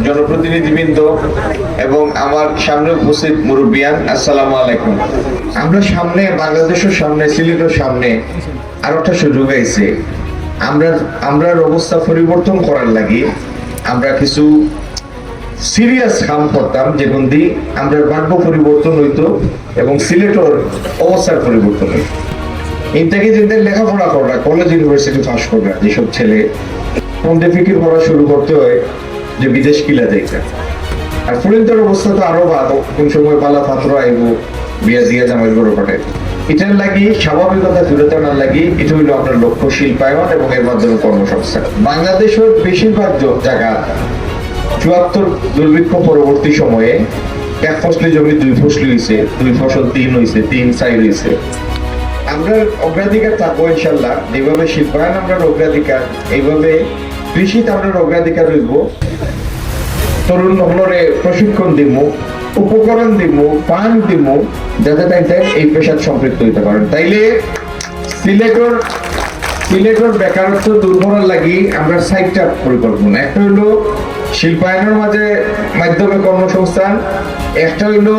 জনপ্রতিনিধিবৃন্দ এবং আমার সামনে উপস্থিত মুরব্বিয়ান, আসসালামু আলাইকুম। আমরা সামনে বাংলাদেশের সামনে সিলেটের সামনে আর একটা সুযোগ আইছে। আমরা অবস্থা পরিবর্তন করার লাগি আমরা কিছু সিরিয়াস কাম করতাম, যেগুন দিয়ে আমরা ভাগ্য পরিবর্তন হইতো এবং সিলেটের অবস্থার পরিবর্তন হইতো। ইনটাকে যেদের লেখাপড়া করা, কলেজ ইউনিভার্সিটি পাস করা যেসব ছেলে মধ্যে ফিকির করা শুরু করতে হয় যে বিদেশ কিলা যাইতে। আর ফুরিনতার অবস্থা তো আরো ভালো, কোন সময় পালা পাত্র আইব বিয়া দিয়া জামাই বড় পাঠে। এটার লাগি স্বাভাবিকতা ফিরত আনার লাগি এটা হইল আপনার লক্ষ্য শিল্পায়ন এবং এর মাধ্যমে কর্মসংস্থান। বাংলাদেশের বেশিরভাগ জায়গা ৭৪ দুর্ভিক্ষ পরবর্তী সময়ে এক ফসলি জমি ২ ফসলি হয়েছে, ২ ফসল ৩ হয়েছে, ৩ চাই হয়েছে। আমরা অগ্রাধিকার থাকবো ইনশাল্লাহ, যেভাবে শিল্পায়ন আমরা অগ্রাধিকার, এইভাবে কৃষিতে আমরা অগ্রাধিকার রইব। তরুণ হলরে প্রশিক্ষণ দিব, উপকরণ দিব, পান দিব, যাতে তাই এই পেশার সম্পৃক্ত হইতে পারেন। তাইলে সিলেটের বেকারত্ব দূর করার লাগি আমরা ৬টা পরিকল্পনা। একটা হইলো শিল্পায়নের মাধ্যমে কর্মসংস্থান, একটা হইলো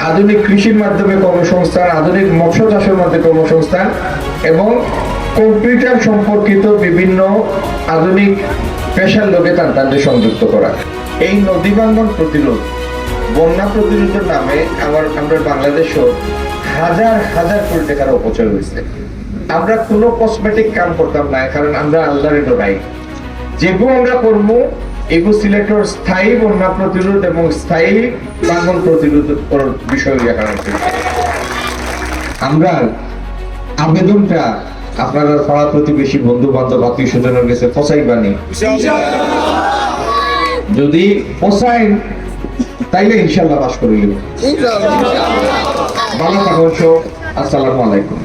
আধুনিক কৃষির মাধ্যমে কর্মসংস্থান, আধুনিক মৎস্য চাষের মাধ্যমে কর্মসংস্থান এবং কম্পিউটার সম্পর্কিত বিভিন্ন আধুনিক পেশার লোকে তাদের সংযুক্ত করা। এই নদী ভাঙ্গন প্রতিরোধ, বন্যা প্রতিরোধের নামে আমরা বাংলাদেশও হাজার হাজার কোটি টাকার অপচয় হয়েছে। আমরা কোনো কসমেটিক কাম করতাম না, কারণ আমরা আল্লাহর ডরাই। যেগুলো আমরা করবো এগুলো সিলেটের স্থায়ী বন্যা প্রতিরোধ এবং স্থায়ী ভাঙ্গন প্রতিরোধ করার বিষয় দেখানো। আমরা আবেদনটা আপনারা পাড়া প্রতিবেশী, বন্ধু বান্ধব, আত্মীয় স্বজনের কাছে পৌঁছাইবানি। যদি পৌঁছায় তাইলে ইনশাল্লাহ পাস করে নিব। ভালো থাকুন। আসসালামু আলাইকুম।